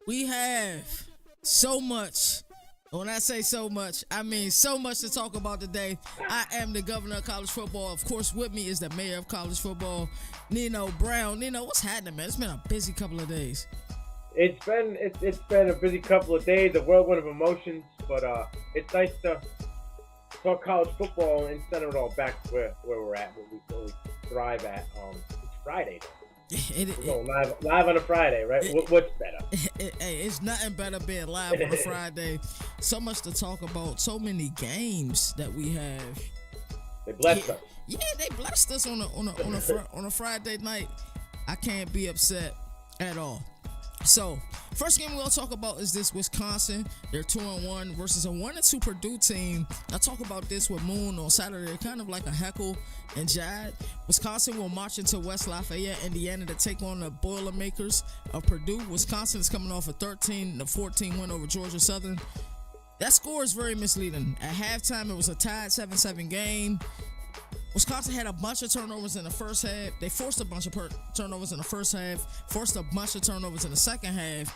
We have so much. When I say so much, I mean so much to talk about today. I am the governor of college football. Of course, with me is the mayor of college football, Nino Brown. Nino, what's happening, man? It's been a busy couple of days. It's been a busy couple of days, a whirlwind of emotions, but it's nice to talk college football and send it all back to where we're at, where we thrive at. It's Friday though. We're going live on a Friday, right? What's better? It's nothing better being live on a Friday. So much to talk about. So many games that we have. They blessed us. Yeah, they blessed us on a Friday night. I can't be upset at all. So, first game we're going to talk about is this Wisconsin. They're 2-1 versus a 1-2 Purdue team. I talk about this with Moon on Saturday. They're kind of like a heckle and jad. Wisconsin will march into West Lafayette, Indiana to take on the Boilermakers of Purdue. Wisconsin is coming off a 13-14 win over Georgia Southern. That score is very misleading. At halftime, it was a tied 7-7 game. Wisconsin had a bunch of turnovers in the first half. They forced a bunch of turnovers in the first half, forced a bunch of turnovers in the second half.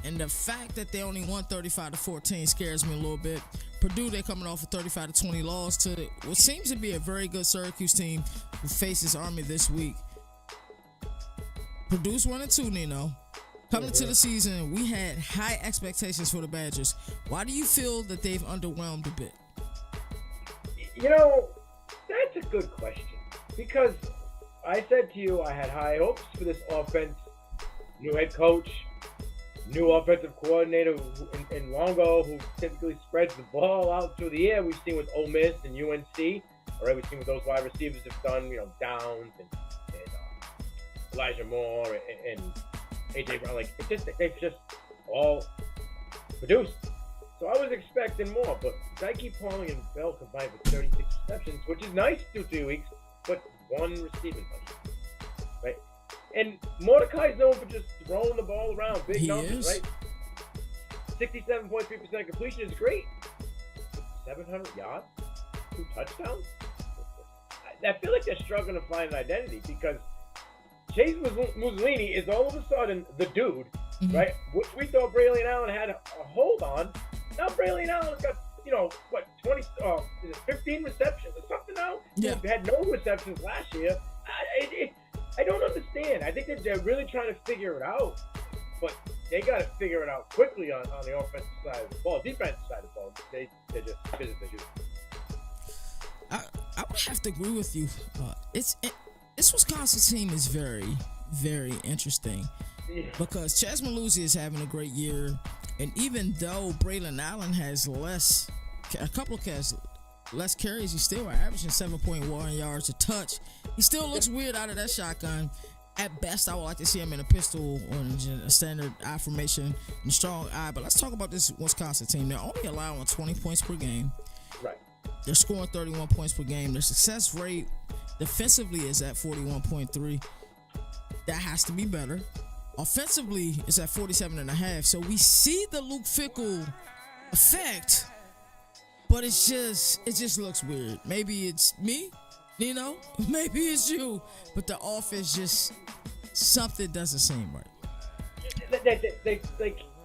And the fact that they only won 35-14 scares me a little bit. Purdue, they're coming off a 35-20 loss to what seems to be a very good Syracuse team who faces Army this week. Purdue's 1-2, Nino. Coming to the season, we had high expectations for the Badgers. Why do you feel that they've underwhelmed a bit? You know, that's a good question, because I said to you I had high hopes for this offense. New head coach, new offensive coordinator in Longo, who typically spreads the ball out through the air. We've seen with Ole Miss and UNC. All right, we've seen what those wide receivers have done. Downs and Elijah Moore and AJ Brown. Like, they've just all produced. So I was expecting more, but Dyke, Pauling, and Bell combined for 36 receptions, which is nice through 3 weeks, but one receiving touchdown, right? And Mordecai's known for just throwing the ball around, big numbers, right? 67.3% completion is great. 700 yards, 2 touchdowns. I feel like they're struggling to find an identity, because Chase Mussolini is all of a sudden the dude, right? Which we thought Braylon Allen had a hold on. Now Braylon Allen's got, 15 receptions or something now? Yeah. He had no receptions last year. I don't understand. I think that they're really trying to figure it out, but they got to figure it out quickly on the offensive side of the ball. Defensive side of the ball, they're just physically good. I would have to agree with you. This Wisconsin team is very, very interesting. Yeah. Because Chaz Maluzzi is having a great year, and even though Braylon Allen has less carries, he's still averaging 7.1 yards a touch. He still looks weird out of that shotgun. At best, I would like to see him in a pistol or in a standard I formation and strong eye. But let's talk about this Wisconsin team. They're only allowing 20 points per game. Right. They're scoring 31 points per game. Their success rate defensively is at 41.3. That has to be better. Offensively, it's at 47.5. So we see the Luke Fickell effect, but it just looks weird. Maybe it's me, maybe it's you, but the offense just, something doesn't seem right.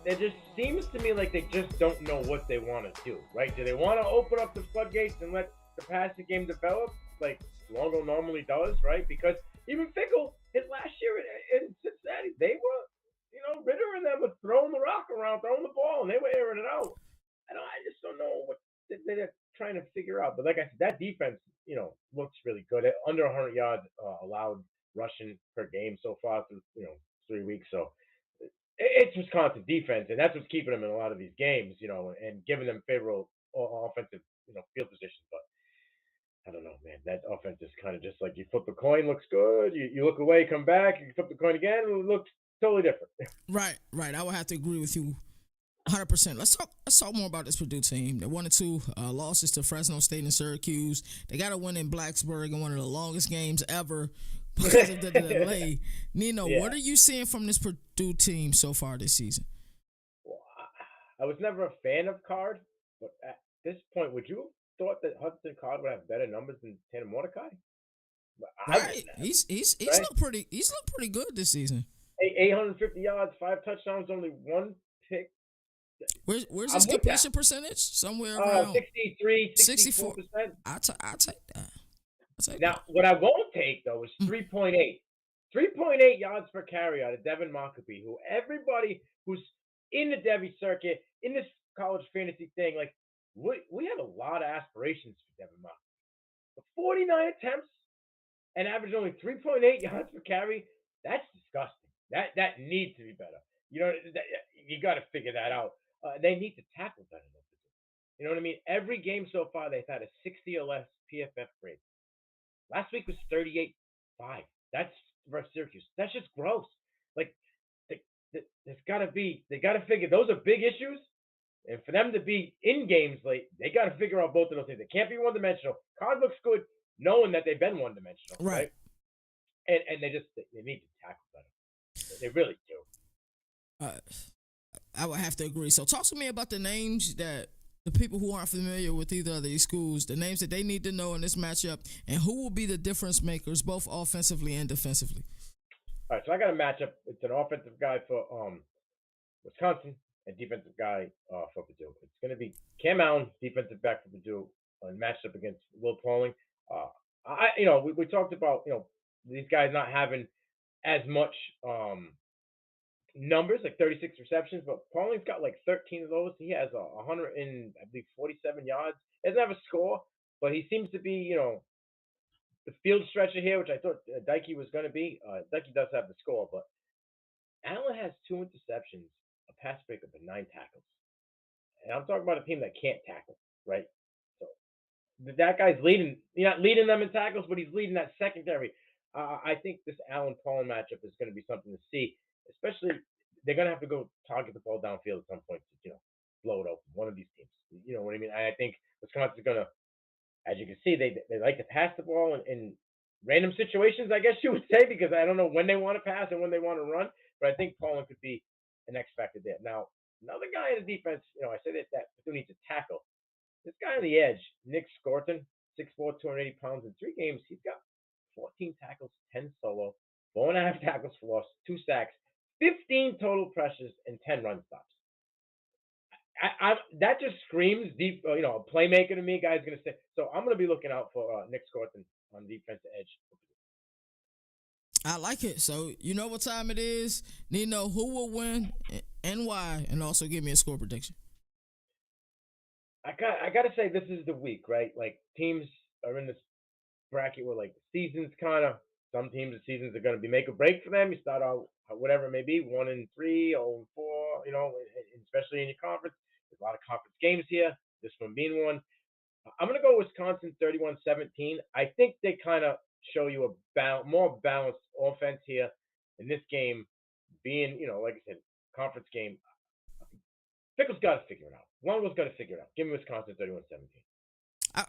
It just seems to me like they just don't know what they want to do, right? Do they want to open up the floodgates and let the passing game develop like Longo normally does, right? Because even Fickell, his last year in Cincinnati, they were, Ritter and them were throwing the rock around, throwing the ball, and they were airing it out. I just don't know what they're trying to figure out. But like I said, that defense, looks really good. Under 100 yards allowed rushing per game so far through, 3 weeks. So it's Wisconsin defense, and that's what's keeping them in a lot of these games, and giving them favorable offensive, field positions. But I don't know, man. That offense is kind of just like you flip the coin, looks good. You look away, come back, you flip the coin again, it looks totally different. Right. I would have to agree with you 100%. Let's talk more about this Purdue team. They 1-2 losses to Fresno State and Syracuse. They got a win in Blacksburg in one of the longest games ever because of the delay. Nino, What are you seeing from this Purdue team so far this season? Well, I was never a fan of Card, but at this point, would you have thought that Hudson Card would have better numbers than Tanner Mordecai? Right. He's looked pretty good this season. 850 yards, 5 touchdowns, only 1 pick. Where's his completion percentage? Somewhere around 63, 64%. 64%. I'll take that. Now, what I won't take, though, is 3.8. 3.8 yards per carry out of Devin Mockabee, who everybody who's in the Devy circuit, in this college fantasy thing, like, we have a lot of aspirations for Devin Mockabee. But 49 attempts and average only 3.8 yards per carry, that's disgusting. That needs to be better. You know, you got to figure that out. They need to tackle better. You know what I mean? Every game so far, they've had a 60 or less PFF grade. Last week was 38-5. That's versus Syracuse. That's just gross. Like, there's got to be, they got to figure, those are big issues. And for them to be in games late, they got to figure out both of those things. They can't be one-dimensional. Card looks good knowing that they've been one-dimensional. Right? And they need to tackle better. They really do. I would have to agree. So talk to me about the names that the people who aren't familiar with either of these schools, the names that they need to know in this matchup, and who will be the difference makers, both offensively and defensively. All right, so I got a matchup. It's an offensive guy for Wisconsin and defensive guy for Purdue. It's going to be Cam Allen, defensive back for Purdue, matched up against Will Pauling. We talked about these guys not having as much numbers, like 36 receptions, but Pauling's got like 13 of those. He has 147 yards. He doesn't have a score, but he seems to be, the field stretcher here, which I thought Dykey was going to be. Dykey does have the score, but Allen has 2 interceptions, a pass breakup, and 9 tackles. And I'm talking about a team that can't tackle, right? So that guy's leading. He's not leading them in tackles, but he's leading that secondary. I think this Allen-Pauling matchup is going to be something to see. Especially, they're going to have to go target the ball downfield at some point to, blow it open. One of these teams. You know what I mean? I think Wisconsin's going to, as you can see, they like to pass the ball in random situations, I guess you would say, because I don't know when they want to pass and when they want to run. But I think Pauling could be an X factor there. Now, another guy in the defense, I said that Purdue needs to tackle. This guy on the edge, Nick Scorton, 6'4", 280 pounds. In 3 games, he's got 14 tackles, 10 solo, 4.5 tackles for loss, 2 sacks, 15 total pressures, and 10 run stops. That just screams deep, a playmaker to me. Guy's going to say. So I'm going to be looking out for Nick Scorton on the defensive edge. I like it. So you know what time it is. Need to know who will win and why, and also give me a score prediction. I got to say, this is the week, right? Like, teams are in this bracket where, like, the season's kind of, some teams, the seasons are going to be make or break for them. You start out, whatever it may be, 1-3, 0-4, especially in your conference. There's a lot of conference games here, this one being one. I'm going to go Wisconsin 31-17. I think they kind of show you a more balanced offense here in this game being, like I said, conference game. Pickle's got to figure it out. Longo's got to figure it out. Give me Wisconsin 31-17.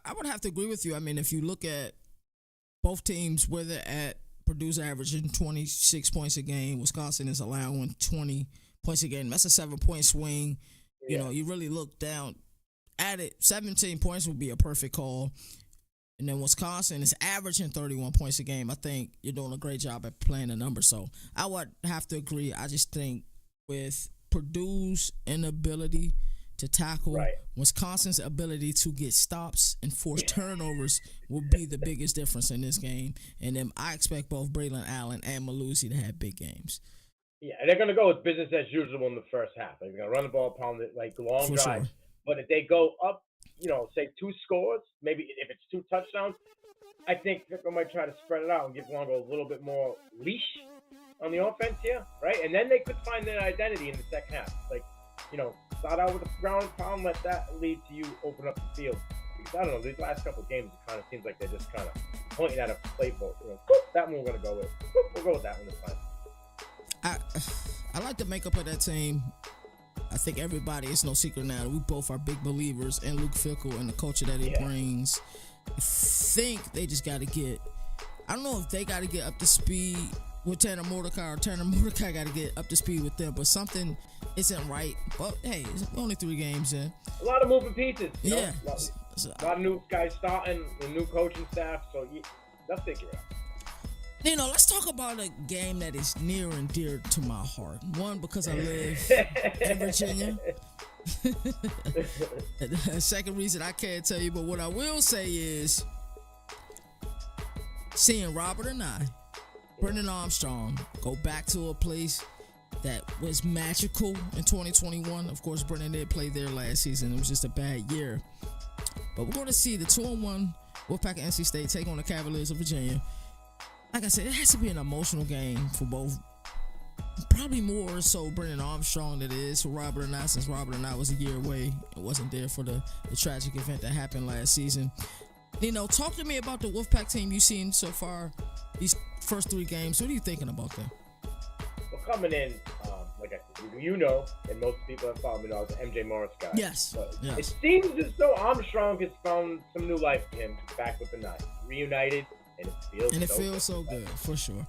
I would have to agree with you. I mean, if you look at both teams, where they're at, Purdue's averaging 26 points a game. Wisconsin is allowing 20 points a game. That's a 7-point swing. Yeah. You really look down at it. 17 points would be a perfect call. And then Wisconsin is averaging 31 points a game. I think you're doing a great job at playing the numbers. So I would have to agree. I just think with Purdue's inability to tackle, right, Wisconsin's ability to get stops and force turnovers will be the biggest difference in this game. And then I expect both Braylon Allen and Malusi to have big games. Yeah, they're going to go with business as usual in the first half. They're going to run the ball, pound it, like long For drives. sure. But if they go up, say 2 scores, maybe if it's 2 touchdowns, I think Fickle might try to spread it out and give Longo a little bit more leash on the offense here, right? And then they could find their identity in the second half. Like, start out with a ground and pound, let that lead to you open up the field. Because I don't know, these last couple of games, it kind of seems like they're just kind of pointing at a playbook. That one we're going to go with. We'll go with that one this time. I like the makeup of that team. I think everybody, it's no secret now, we both are big believers in Luke Fickell and the culture that he brings. I think they just got to get, I don't know if they got to get up to speed with Tanner Mordecai or Tanner Mordecai got to get up to speed with them, but something isn't right. But hey, it's only 3 games in. A lot of moving pieces. Yeah. A lot of new guys starting, a new coaching staff, so they'll figure it out. Let's talk about a game that is near and dear to my heart. One, because I live in Virginia. The second reason I can't tell you, but what I will say is seeing Robert and Brendan Armstrong, go back to a place that was magical in 2021. Of course, Brendan did play there last season. It was just a bad year. But we're going to see the 2-1 Wolfpack and NC State take on the Cavaliers of Virginia. Like I said, it has to be an emotional game for both. Probably more so Brendan Armstrong than it is for Robert and I, since Robert and I was a year away. It wasn't there for the tragic event that happened last season. Talk to me about the Wolfpack team you've seen so far, these first 3 games. What are you thinking about them? Well, coming in, like I said, and most people have followed me, I was an MJ Morris guy. Yes. Yes. It seems as though Armstrong has found some new life for him back with the Knights. Reunited, and it feels so good, for sure.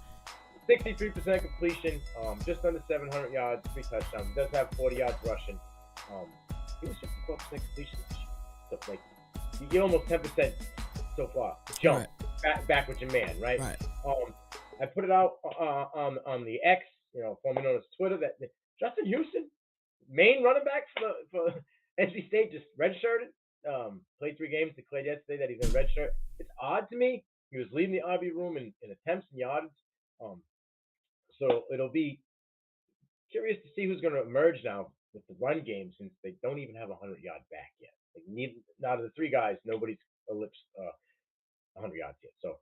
63% completion, just under 700 yards, 3 touchdowns. He does have 40 yards rushing. He was 54% completion. So, you're almost 10% so far. Jump back with your man, right? I put it out on the X, formerly known as Twitter, that Justin Houston, main running back for NC State, just redshirted. Played 3 games, declared yesterday that he's in redshirt. It's odd to me. He was leading the RB room in attempts and yardage. So it'll be curious to see who's going to emerge now with the run game, since they don't even have a 100-yard back yet. Out of the 3 guys, nobody's eclipsed 100 yards yet. So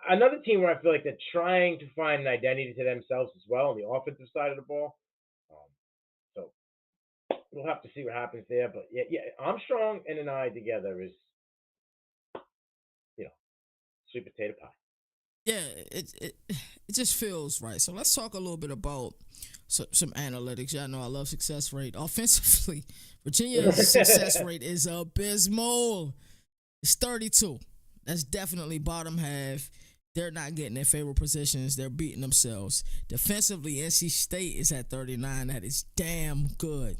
another team where I feel like they're trying to find an identity to themselves as well on the offensive side of the ball. So we'll have to see what happens there. But yeah, Armstrong and an I together is, sweet potato pie. Yeah, it just feels right. So let's talk a little bit about some analytics. Y'all know I love success rate. Offensively, Virginia's success rate is abysmal. It's 32. That's definitely bottom half. They're not getting their favorite positions. They're beating themselves. Defensively, NC State is at 39. That is damn good.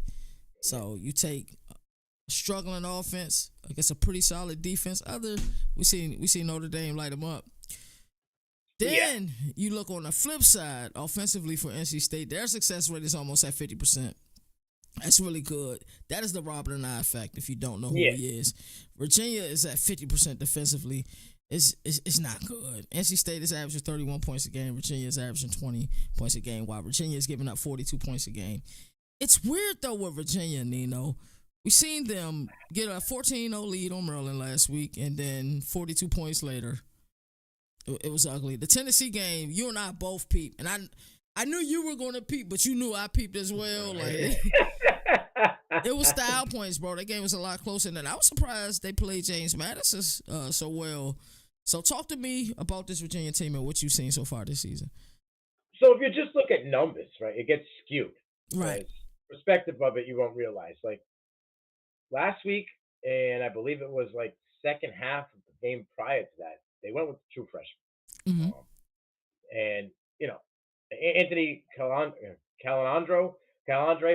So you take a struggling offense against a pretty solid defense. We see Notre Dame light them up. Then you look on the flip side, offensively for NC State, their success rate is almost at 50%. That's really good. That is the Robert and I effect, if you don't know who he is. Virginia is at 50% defensively. It's not good. NC State is averaging 31 points a game. Virginia is averaging 20 points a game, while Virginia is giving up 42 points a game. It's weird, though, with Virginia, Nino. We seen them get a 14-0 lead on Maryland last week, and then 42 points later, it was ugly. The Tennessee game, you and I both peeped, and I knew you were going to peep, but you knew I peeped as well. It was style points, bro. That game was a lot closer than that. I was surprised they played James Madison so well. So talk to me about this Virginia team and what you've seen so far this season. So if you just look at numbers, right, it gets skewed. Right. Perspective of it, you won't realize. Last week, and I believe it was second half of the game prior to that, they went with the true freshmen. Mm-hmm. And, Anthony Calandre,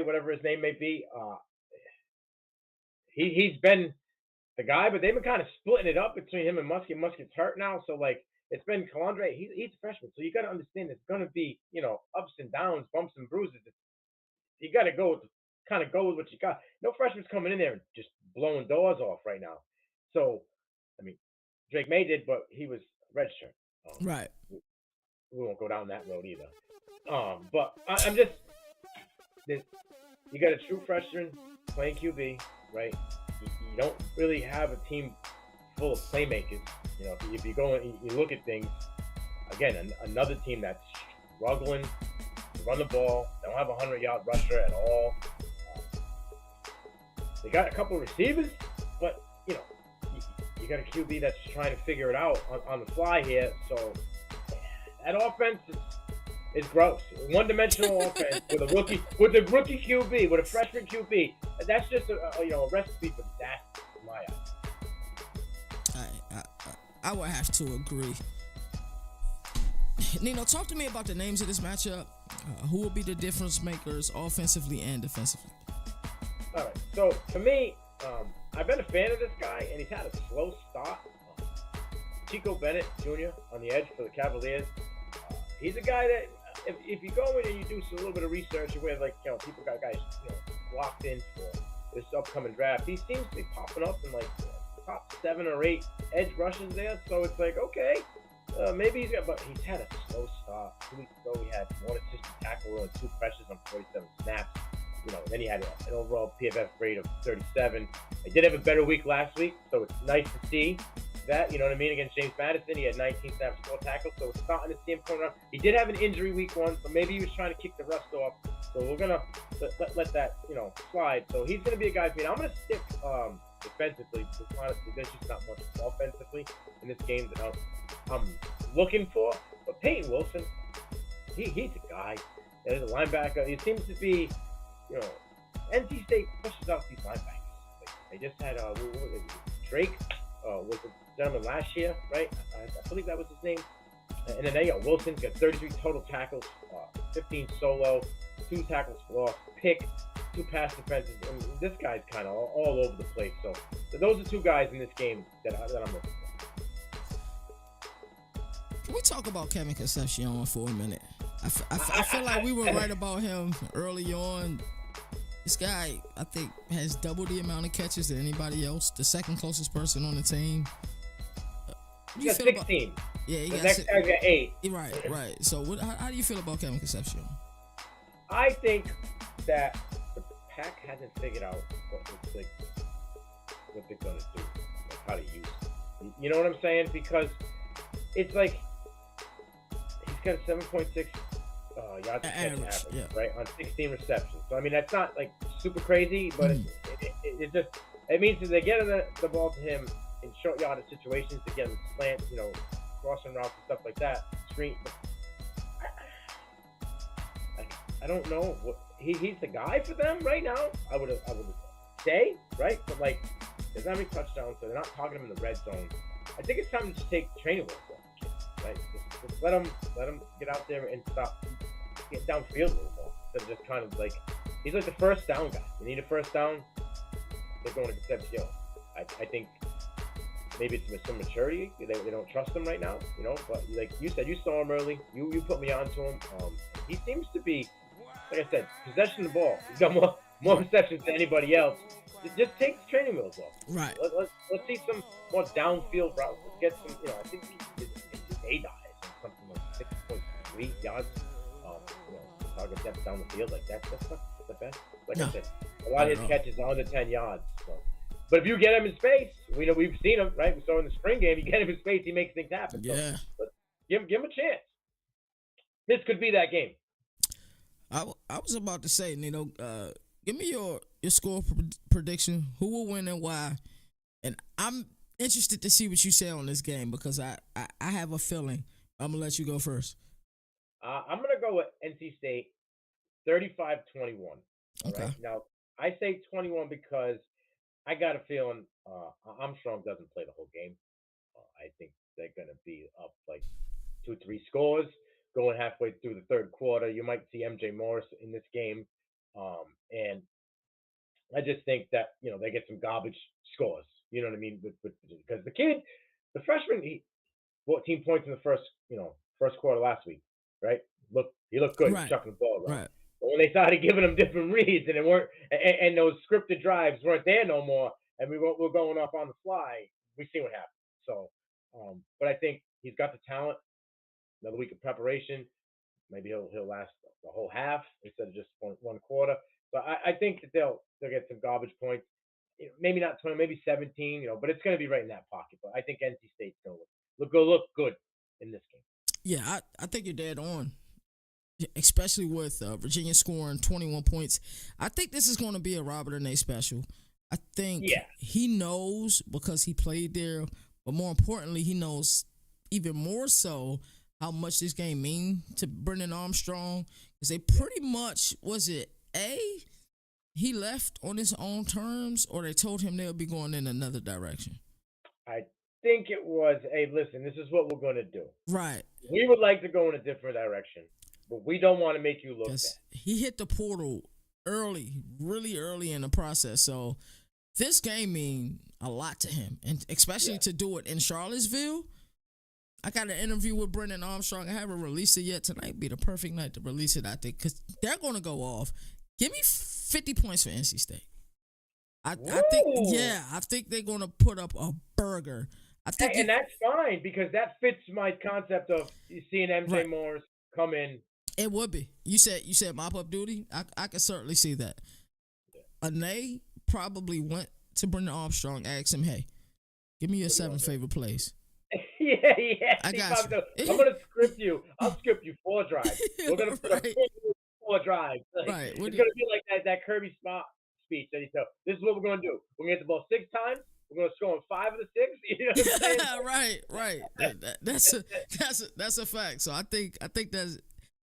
whatever his name may be, he's been the guy, but they've been kind of splitting it up between him and Musket. Musket's hurt now, so it's been Calandre. He's a freshman, so you got to understand it's going to be ups and downs, bumps and bruises. You got to go with what you got. No freshman's coming in there and just blowing doors off right now. So, Drake May did, but he was redshirt. Right. We won't go down that road either. But I'm just, you got a true freshman playing QB, right? You don't really have a team full of playmakers. If you go and you look at things, again, another team that's struggling to run the ball. They don't have a 100-yard rusher at all. They got a couple of receivers, but you got a QB that's trying to figure it out on the fly here. So that offense is gross. One-dimensional offense with a rookie QB, with a freshman QB. That's just a recipe for disaster in my eyes. I would have to agree. Nino, talk to me about the names of this matchup. Who will be the difference makers offensively and defensively? All right. So for me, I've been a fan of this guy, and he's had a slow start. Chico Bennett Jr. on the edge for the Cavaliers. He's a guy that if you go in and you do a little bit of research, where people got guys locked in for this upcoming draft, he seems to be popping up in like top 7 or 8 edge rushes there. So it's like, okay, maybe but he's had a slow start. 2 weeks ago, he had 1 assisted tackle and 2 pressures on 47 snaps. Then he had an overall PFF grade of 37. He did have a better week last week, so it's nice to see that. You know what I mean? Against James Madison, he had 19 snaps, 4 tackles, so we're starting to see him coming around. He did have an injury week 1, so maybe he was trying to kick the rust off. So we're gonna let that slide. So he's gonna be a guy for me. I'm gonna stick defensively, because honestly, there's just not much offensively in this game that I'm looking for. But Peyton Wilson, he's a guy. There's a linebacker. He seems to be, NC State pushes out these linebackers. Like, they just had Drake was the gentleman last year, right? I believe that was his name. And then they got Wilson's got 33 total tackles, 15 solo, 2 tackles for loss, pick, 2 pass defenses, and this guy's kind of all over the place. So those are 2 guys in this game that I'm looking for. Can we talk about Kevin Concepcion for a minute? I feel like we were right about him early on. This guy, I think, has double the amount of catches than anybody else. The second closest person on the team. He got 16. He got 8. Right. So how do you feel about Kevin Concepcion? I think that the Pack hasn't figured out what they're going to do, like how to use it. You know what I'm saying? Because it's like he's got 7.6 yards per average, right, on 16 receptions. So I mean, that's not like super crazy, but it means that they're getting the ball to him in short yardage situations to get him slant, crossing routes and stuff like that. Screen. I don't know what he's the guy for them right now. I would say, right, but like there's not many touchdowns, so they're not talking him in the red zone. I think it's time to just take training wheels off, right? Just let him get out there and get downfield a little more instead of just kind of like he's like the first down guy. You need a first down, they're going to Concepcion. I think maybe it's some maturity. They don't trust him right now, But like you said, you saw him early. You put me onto him. He seems to be, like I said, possession of the ball. He's got more receptions than anybody else. Just take the training wheels off. Right. Let's see some more downfield routes. Let's get some. I think his ADI is something like 6.3 yards. Target depth down the field, like that's not the best. Like I said, a lot of his catches are under 10 yards. So. But if you get him in space, we've seen him, right? We saw in the spring game, you get him in space, he makes things happen. Yeah. So, but give him a chance. This could be that game. I was about to say, give me your score prediction. Who will win and why? And I'm interested to see what you say on this game because I have a feeling. I'm gonna let you go first. I'm gonna go with NC State, 35-21. Okay. Right? Now I say 21 because I got a feeling Armstrong doesn't play the whole game. I think they're going to be up like 2-3 scores going halfway through the third quarter. You might see MJ Morris in this game. And I just think that, they get some garbage scores. You know what I mean? Because the freshman, 14 points in the first quarter last week, right? He looked good, right. chucking the ball around. Right. But when they started giving them different reads and and those scripted drives weren't there no more, and we're going off on the fly, we see what happened. So, but I think he's got the talent. Another week of preparation, maybe he'll last the whole half instead of just one quarter. So I think that they'll get some garbage points. Maybe not 20, maybe 17. But it's going to be right in that pocket. But I think NC State's going to look good in this game. Yeah, I think you're dead on. Especially with Virginia scoring 21 points. I think this is going to be a Robert Ernest special. I think he knows because he played there, but more importantly, he knows even more so how much this game means to Brennan Armstrong. Because they pretty much, he left on his own terms, or they told him they'll be going in another direction? I think it was, hey, listen, this is what we're going to do. Right. We would like to go in a different direction. But we don't want to make you look bad. He hit the portal early, really early in the process. So this game means a lot to him. And especially to do it in Charlottesville, I got an interview with Brendan Armstrong. I haven't released it yet. Tonight would be the perfect night to release it, I think, because they're going to go off. Give me 50 points for NC State. I think they're going to put up a burger. And that's fine because that fits my concept of seeing MJ Right. Morris come in. It would be. You said mop-up duty? I can certainly see that. Ane probably went to Brendan Armstrong, asked him, hey, give me your 7 favorite plays. Yeah. I got you. I'm going to script you. I'll script you 4 drives. We're going to put Right. 4 drives. Right. It's going to be like that Kirby Smart speech that he said. This is what we're going to do. We're going to get the ball 6 times. We're going to score on 5 of the 6. You know what I'm saying? Right. That's a fact. So I think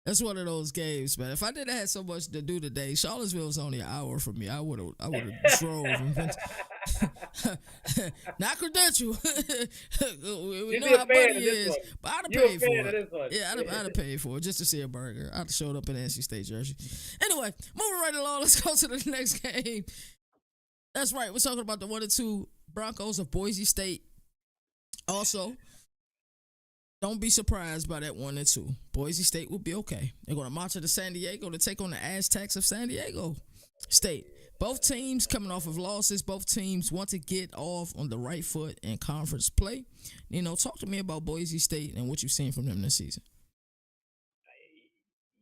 that's one of those games, man. If I didn't have so much to do today, Charlottesville was only an hour from me. I would have drove. Not credential. we know how money is, but I'd have paid for it. Yeah, I'd have paid for it just to see a burger. I'd have showed up in an NC State jersey. Anyway, moving right along. Let's go to the next game. That's right. We're talking about the 1-2 Broncos of Boise State. Also, don't be surprised by that 1-2. Boise State will be okay. They're going to march to San Diego to take on the Aztecs of San Diego State. Both teams coming off of losses. Both teams want to get off on the right foot in conference play. Talk to me about Boise State and what you've seen from them this season.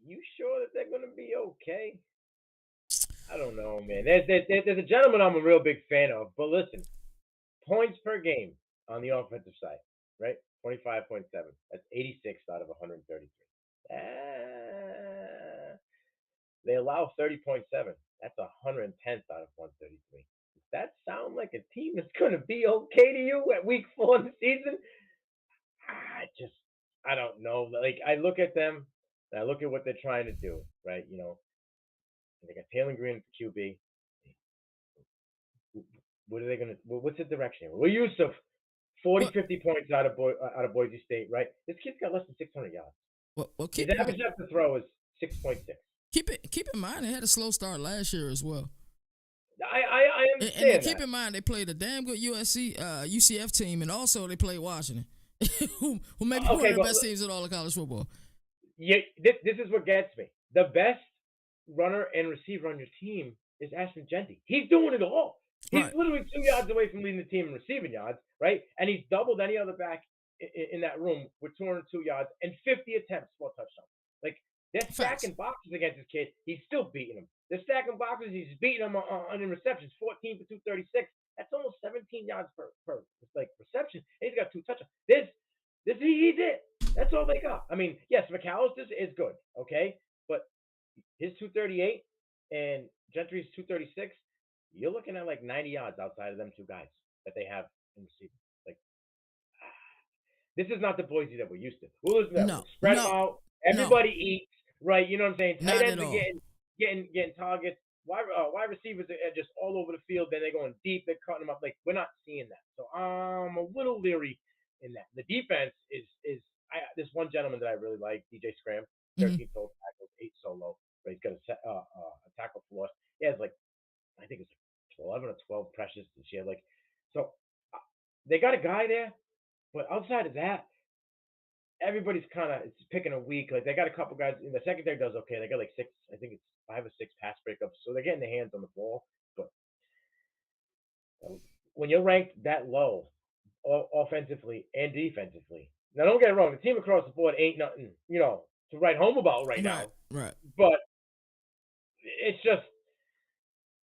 You sure that they're going to be okay? I don't know, man. There's a gentleman I'm a real big fan of, but listen, points per game on the offensive side, right? 25.7. That's 86 out of 133. They allow 30.7. That's 110th out of 133. Does that sound like a team that's going to be okay to you at week 4 of the season? I don't know. Like, I look at them, and I look at what they're trying to do, right? They got Taylor Green at the QB. What are they going to? What's the direction? We're used to 40, 50 points out of Boise State, right? This kid's got less than 600 yards. Well, his average depth to throw is 6.6. Keep in mind they had a slow start last year as well. I understand. And keep in mind they played a damn good UCF team, and also they played Washington, who may be one of the best teams in all of college football. Yeah, this is what gets me. The best runner and receiver on your team is Ashton Genty. He's doing it all. He's literally 2 yards away from leading the team in receiving yards, right? And he's doubled any other back in that room with 202 yards and 50 attempts for a touchdown. Like, they're stacking boxes against this kid. He's still beating them. They're stacking boxes. He's beating them on receptions, 14 for 236. That's almost 17 yards per reception. And he's got 2 touchdowns. He's it. That's all they got. I mean, yes, McAllister's is good, okay? But his 238 and Gentry's 236, you're looking at like 90 yards outside of them 2 guys that they have in receiving. Like, this is not the Boise that we're used to. We'll listen to that. Spread them out. Everybody eats, right? You know what I'm saying? Tight ends are getting targets. Wide receivers are just all over the field. Then they're going deep. They're cutting them up. Like, we're not seeing that. So I'm a little leery in that. The defense is this one gentleman that I really like, DJ Scram, 13 total tackles, 8 solo. But he's got a tackle for loss. He has I think it's 11 or 12 pressures. And she had so they got a guy there, but outside of that, everybody's kind of picking a week. Like, they got a couple guys in the secondary does okay. They got 6, I think it's 5 or 6 pass breakups, so they're getting their hands on the ball. But when you're ranked that low, offensively and defensively, now don't get it wrong, the team across the board ain't nothing, to write home about right now. Right. But it's just,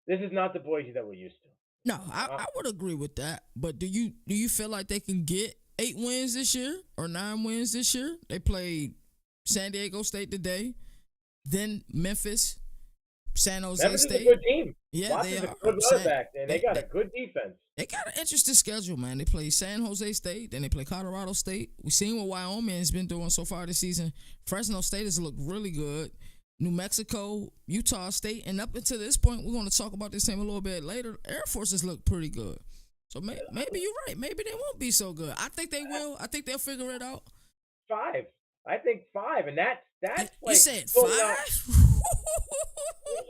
this is not the Boise that we're used to. No, I would agree with that. But do you feel like they can get 8 wins this year or 9 wins this year? They played San Diego State today, then Memphis, San Jose Memphis State. Is a good team. Yeah, Watson's they are. a good quarterback, and they got a good defense. They got an interesting schedule, man. They play San Jose State, then they play Colorado State. We've seen what Wyoming has been doing so far this season. Fresno State has looked really good. New Mexico, Utah State, and up until this point, we're going to talk about this team a little bit later. Air Force has looked pretty good. So maybe you're right. Maybe they won't be so good. I think they will. I think they'll figure it out. 5. I think 5, and that's you said 5?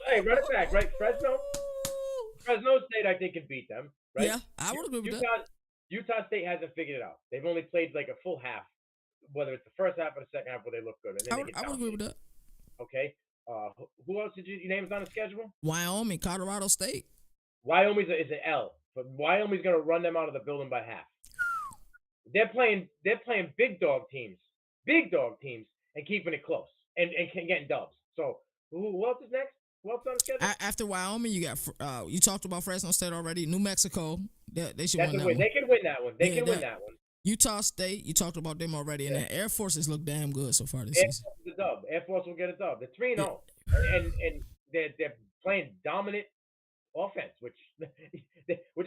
Hey, run it back, right? Fresno State, I think, can beat them, right? Yeah, I would agree with that. Utah State hasn't figured it out. They've only played a full half whether it's the first half or the second half where they look good, and then they get I would agree with dominated. that. Okay. Who else did you name on the schedule? Wyoming, Colorado State. Wyoming's is an L, but Wyoming's gonna run them out of the building by half. They're playing big dog teams, and keeping it close and getting dubs. So who else is next? Who else on the schedule? After Wyoming, you got you talked about Fresno State already. New Mexico, they should win that one. They can win that one. They can win that one. Utah State, you talked about them already, and the Air Forces look damn good so far this Air season. Force is a dub. Air Force will get a dub. They're 3-0, and they're playing dominant offense, which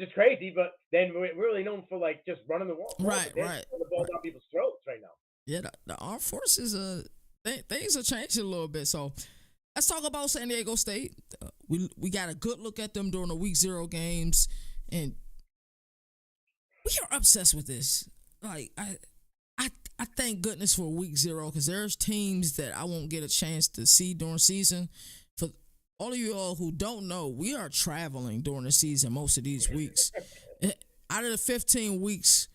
is crazy. But then we're really known for like just running the wall. Right. The ball down people's throats right now. Yeah, the armed forces things are changing a little bit. So let's talk about San Diego State. We got a good look at them during the Week 0 games, and we are obsessed with this. Like I thank goodness for Week 0 because there's teams that I won't get a chance to see during season. For all of you all who don't know, we are traveling during the season most of these weeks. Out of the 15 weeks,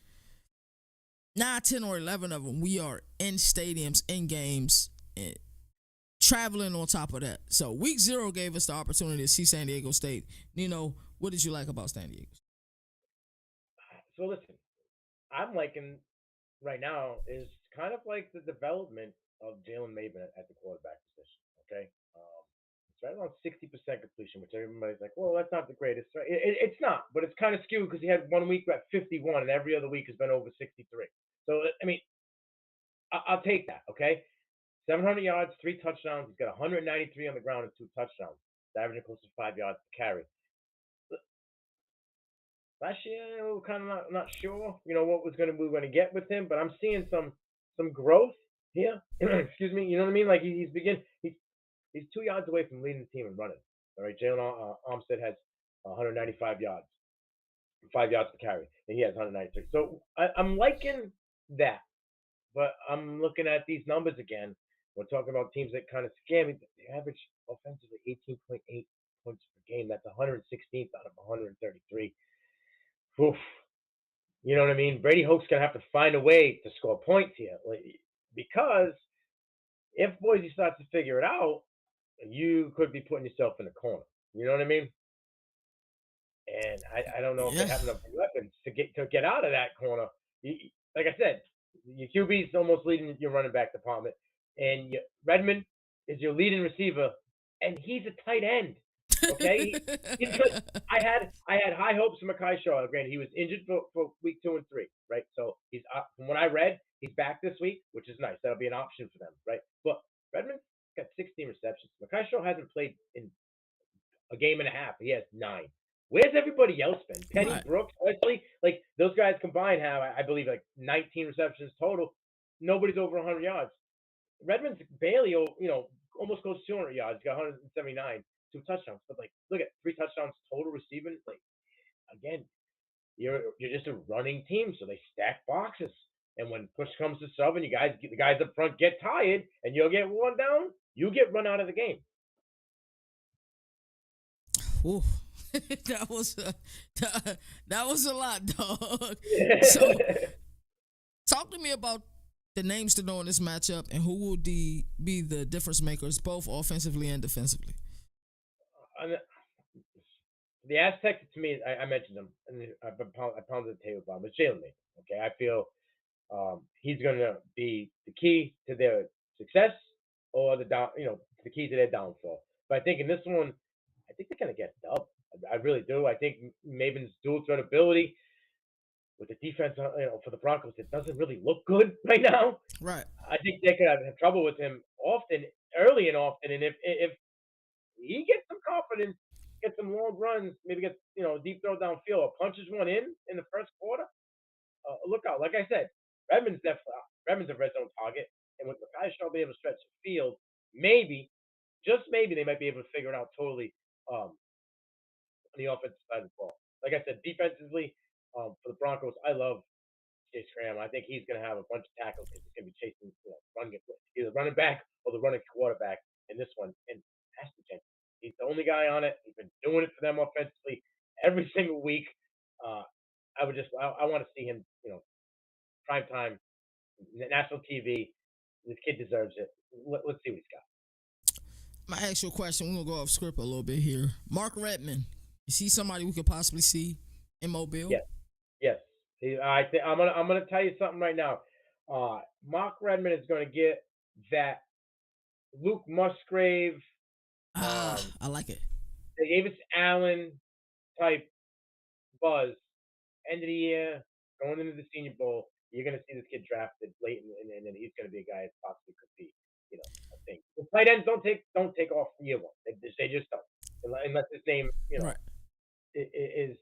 9, 10, or 11 of them, we are in stadiums, in games, and traveling on top of that. So Week 0 gave us the opportunity to see San Diego State. Nino, what did you like about San Diego? So listen, I'm liking right now is kind of like the development of Jalen Maben at the quarterback position. Okay, it's right around 60% completion, which everybody's like, well, that's not the greatest. Right? It's not, but it's kind of skewed because he had 1 week at 51, and every other week has been over 63. So I mean, I'll take that. Okay, 700 yards, 3 touchdowns. He's got 193 on the ground and 2 touchdowns, averaging close to 5 yards per carry. Last year, we were kind of not sure, what we're going to get with him, but I'm seeing some growth here. Excuse me, you know what I mean? Like he's 2 yards away from leading the team in running. All right, Jalen Armstead has 195 yards, 5 yards per carry, and he has 196. So I'm liking that, but I'm looking at these numbers again. We're talking about teams that kind of scare me. They average offensively 18.8 points per game. That's 116th out of 133. Oof. You know what I mean? Brady Hoke's going to have to find a way to score points here. Because if Boise starts to figure it out, you could be putting yourself in a corner. You know what I mean? And I don't know if they have enough weapons to get out of that corner. Like I said, your QB's almost leading your running back department. And Redmond is your leading receiver, and he's a tight end. Okay, he's good. I had high hopes for Mekhi Shaw. Granted, he was injured for week 2 and 3, right? So he's from what I read, he's back this week, which is nice. That'll be an option for them, right? But Redmond's got 16 receptions. Mekhi Shaw hasn't played in a game and a half. He has 9. Where's everybody else been? Penny, right. Brooks, Wesley, like those guys combined have, I believe, like 19 receptions total. Nobody's over 100 yards. Redmond's barely, almost close to 200 yards. He's got 179. 2 touchdowns, but like, look at 3 touchdowns total receiving. Like, again, you're just a running team, so they stack boxes. And when push comes to shove, and the guys up front get tired, and you'll get worn down, you get run out of the game. Ooh, that was a lot, dog. So, talk to me about the names to know in this matchup, and who will be the difference makers, both offensively and defensively. The Aztecs, to me, I mentioned them, and I pounded the table bomb. It's Jalen Maben. Okay, I feel he's going to be the key to their success, or the key to their downfall. But I think in this one, I think they're going to get dubbed. I really do. I think Maben's dual threat ability with the defense, for the Broncos, it doesn't really look good right now. Right. I think they could have trouble with him early and often, and if he gets some confidence, gets some long runs, maybe gets deep throw downfield, or punches one in the first quarter. Look out! Like I said, Redmond's a red zone target, and with Mekhi Shaw being able to stretch the field, maybe, just maybe, they might be able to figure it out totally on the offensive side of the ball. Like I said, defensively, for the Broncos, I love Chase Graham. I think he's going to have a bunch of tackles because he's going to be chasing either running back or the running quarterback in this one. And that's the chance. He's the only guy on it. He's been doing it for them offensively every single week. I want to see him, prime time national TV. This kid deserves it. Let's see what he's got. My actual question, we're gonna go off script a little bit here. Mark Redmond, is he somebody we could possibly see in Mobile? Yes. I'm gonna tell you something right now. Mark Redmond is gonna get that Luke Musgrave, I like it. Davis Allen type buzz. End of the year, going into the Senior Bowl, you're gonna see this kid drafted late, and then he's gonna be a guy that possibly could be, I think the tight ends don't take off year one. They just don't, unless his name, Right. is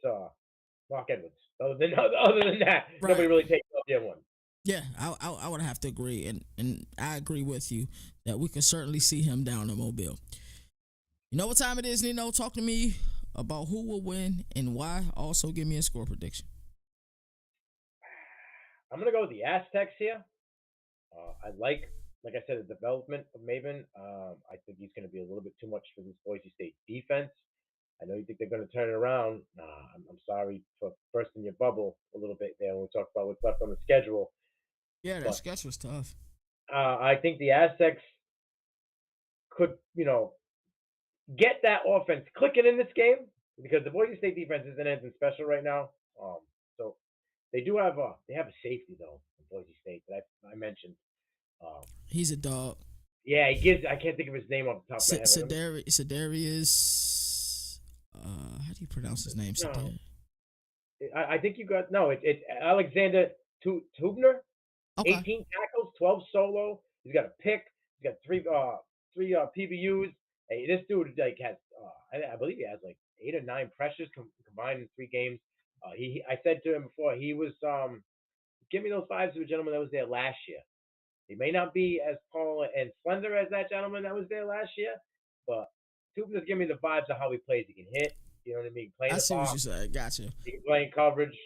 Mark Edwards. Other than that, Right. nobody really takes off year one. Yeah, I would have to agree, and I agree with you that we can certainly see him down in Mobile. You know what time it is, Nino? Talk to me about who will win and why. Also, give me a score prediction. I'm gonna go with the Aztecs here. I like I said, the development of Maven. I think he's gonna be a little bit too much for this Boise State defense. I know you think they're gonna turn it around. I'm sorry for bursting your bubble a little bit there when we talk about what's left on the schedule. Yeah, that sketch was tough. I think the Aztecs could, get that offense clicking in this game because the Boise State defense isn't anything special right now. So they do have a safety though in Boise State that I mentioned. He's a dog. Yeah, he gives. I can't think of his name off the top of my head. Sedarius. How do you pronounce his name? No. I think you got It's Alexander Tubner. Okay. 18 tackles, 12 solo. He's got a pick. He's got three PBUs. Hey, this dude has I believe he has 8 or 9 pressures combined in 3 games. I said to him before he was give me those vibes of a gentleman that was there last year. He may not be as tall and slender as that gentleman that was there last year, but Tubner's giving me the vibes of how he plays. He can hit. You know what I mean? I see what you said. Gotcha. He can play in coverage.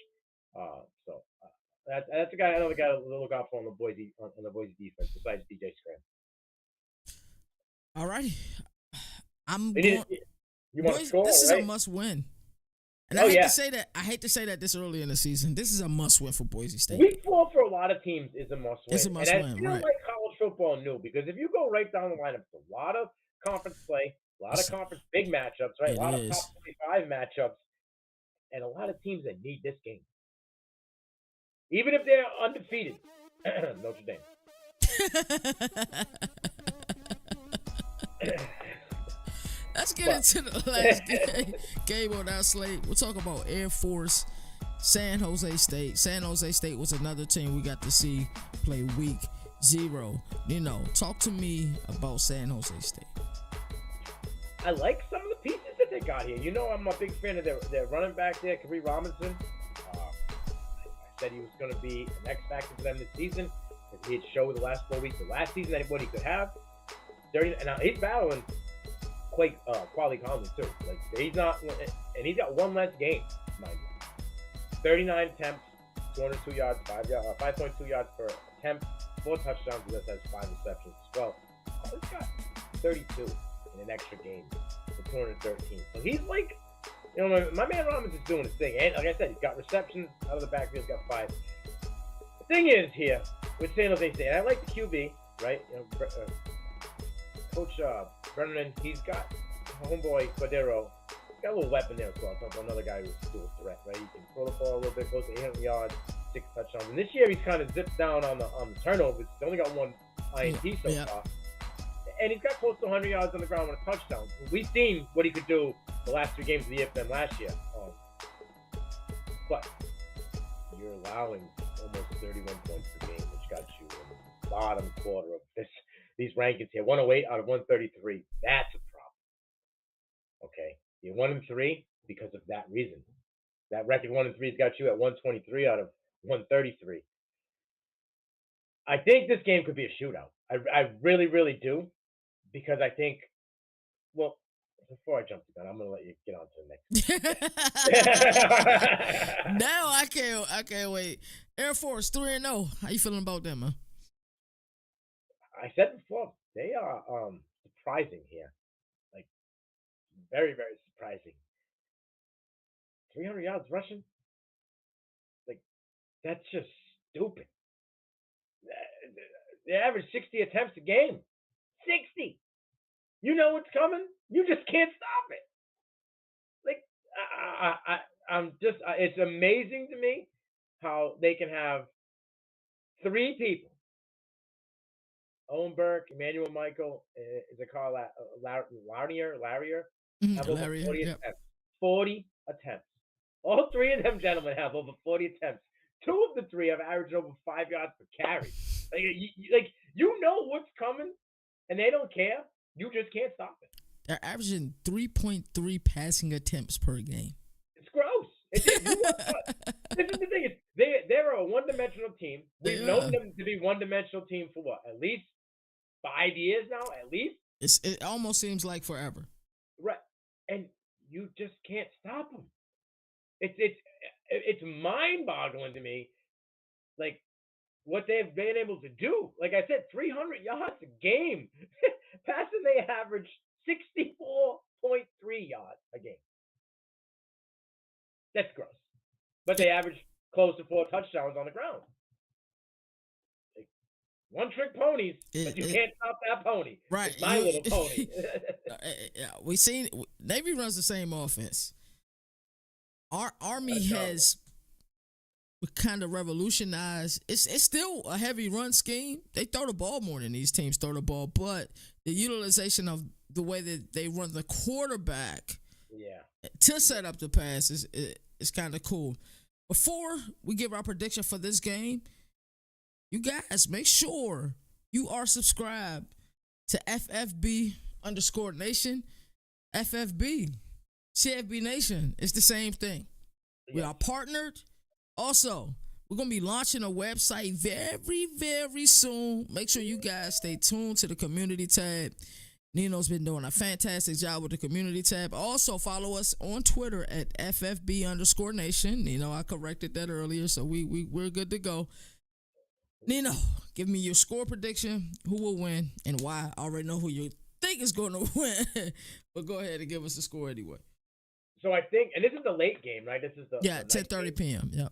That's a guy. Another guy to look out for on the Boise defense besides DJ Scram. All righty. You want to score? This is right? a must win. And I hate to say that this early in the season. This is a must win for Boise State. Week 4 for a lot of teams is a must win. It's a must win, right? Like college football new because if you go right down the lineup, it's a lot of conference play, a lot of conference big matchups, right? A lot of top 25 matchups, and a lot of teams that need this game. Even if they're undefeated. Notre Dame. Let's get into the last game on our slate. We'll talk about Air Force, San Jose State. San Jose State was another team we got to see play week 0. Talk to me about San Jose State. I like some of the pieces that they got here. I'm a big fan of their running back there, Kareem Robinson. I said he was going to be an X factor for them this season. He had showed the last 4 weeks of last season what he could have. And now he's battling Quali Conley too. He's not, and he's got one less game, mind you. 39 attempts, 202 yards, 5.2 yards per attempt, 4 touchdowns. He just has 5 receptions as well. He's got 32 in an extra game for 213. So he's my man Robinson's doing his thing. And like I said, he's got receptions out of the backfield. He's got 5. The thing is here with San Jose State, and I like the QB, right? Coach Brennan, he's got homeboy Cordero. He's got a little weapon there as well. Talking about another guy who's still a threat, right? He can throw the ball a little bit, close to 800 yards, 6 touchdowns. And this year he's kind of zipped down on the turnovers. He's only got 1 INT so far. And he's got close to 100 yards on the ground with a touchdown. We've seen what he could do the last 3 games of the year for them last year. But you're allowing almost 31 points per game, which got you in the bottom quarter of these rankings here. 108 out of 133. That's a problem. Okay, you're 1-3 because of that reason. That record 1-3 has got you at 123 out of 133. I think this game could be a shootout. I really, really do, because I think. Well, before I jump the gun, I'm gonna let you get on to the next. Now I can't wait. Air Force 3-0. How you feeling about them, man? I said before, they are surprising here. Very, very surprising. 300 yards rushing? That's just stupid. They average 60 attempts a game. 60. You know what's coming. You just can't stop it. Like I'm just. It's amazing to me how they can have three people. Owen Burke, Emmanuel Michael, is it called Larrier? Have over 40 yep. attempts. 40 attempts. All three of them gentlemen have over 40 attempts. Two of the three have averaged over 5 yards per carry. You know what's coming, and they don't care. You just can't stop it. They're averaging 3.3 passing attempts per game. It's gross. This is the thing. They're a one-dimensional team. We've known them to be one-dimensional team for what? At least 5 years now. At least. It almost seems like forever. Right, and you just can't stop them. It's mind-boggling to me, like what they've been able to do. Like I said, 300 yards a game. Passing, they average 64.3 yards a game. That's gross. But they average close to 4 touchdowns on the ground. Like, one-trick ponies, but you can't stop that pony. Right. It's my little pony. We seen Navy runs the same offense. Our Army has kind of revolutionized. It's still a heavy run scheme. They throw the ball more than these teams throw the ball, but the utilization of the way that they run the quarterback to set up the pass is kind of cool. Before we give our prediction for this game, you guys make sure you are subscribed to FFB_Nation. FFB. CFB Nation. It's the same thing. We are partnered. Also, we're going to be launching a website very, very soon. Make sure you guys stay tuned to the community tab. Nino's been doing a fantastic job with the community tab. Also, follow us on Twitter at FFB_Nation. Nino, I corrected that earlier, so we're good to go. Nino, give me your score prediction. Who will win and why? I already know who you think is going to win, but go ahead and give us the score anyway. So I think, and this is the late game, right? This is the 10:30 p.m. Yep.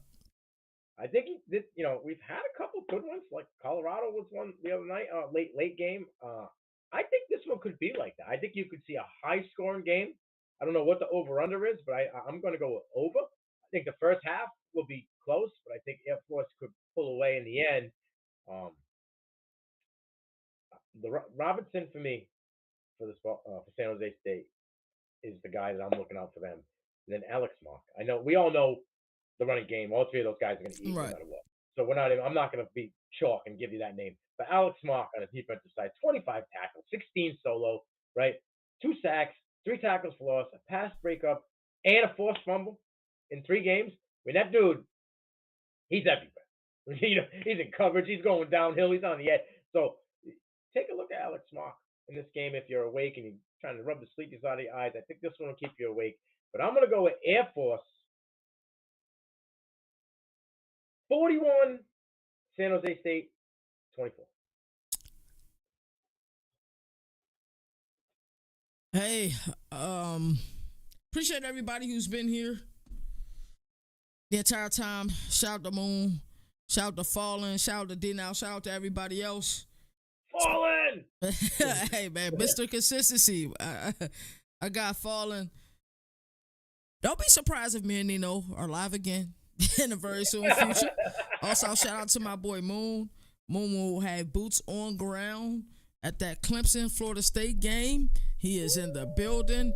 I think we've had a couple good ones. Like Colorado was one the other night, late game. I think this one could be like that. I think you could see a high scoring game. I don't know what the over under is, but I'm going to go with over. I think the first half will be close, but I think Air Force could pull away in the end. The Robinson for me for San Jose State is the guy that I'm looking out for them. And then Alex Mock. I know we all know the running game. All three of those guys are going to eat no matter what. So I'm not going to be chalk and give you that name. But Alex Mock on the defensive side, 25 tackles, 16 solo, right? 2 sacks, 3 tackles for loss, a pass breakup, and a forced fumble in 3 games. I mean, that dude, he's everywhere. He's in coverage. He's going downhill. He's on the edge. So take a look at Alex Mock in this game if you're awake and you're trying to rub the sleepies out of your eyes. I think this one will keep you awake. But I'm going to go with Air Force 41, San Jose State 24. Hey, appreciate everybody who's been here the entire time. Shout out to Moon, shout out to Fallen, shout out to D-Now, shout out to everybody else. Fallen! Hey, man, Mr. Consistency. I got Fallen. Don't be surprised if me and Nino are live again in the very soon future. Also, shout out to my boy Moon. Moon will have boots on ground at that Clemson, Florida State game. He is in the building.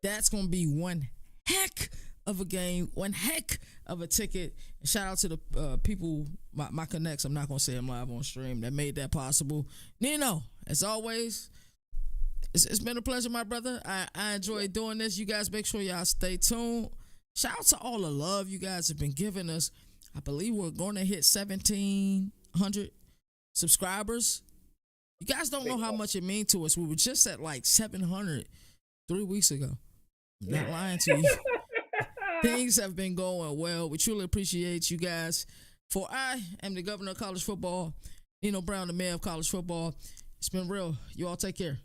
That's going to be one heck of a game, one heck of a ticket. And shout out to the people, my connects, I'm not going to say I'm live on stream, that made that possible. Nino, as always, it's been a pleasure, my brother. I enjoy doing this. You guys make sure y'all stay tuned. Shout out to all the love you guys have been giving us. I believe we're going to hit 1,700 subscribers. You guys don't know how much it means to us. We were just at like 700 3 weeks ago. I'm not lying to you. Things have been going well. We truly appreciate you guys. For I am the governor of college football, Nino Brown, the mayor of college football. It's been real. You all take care.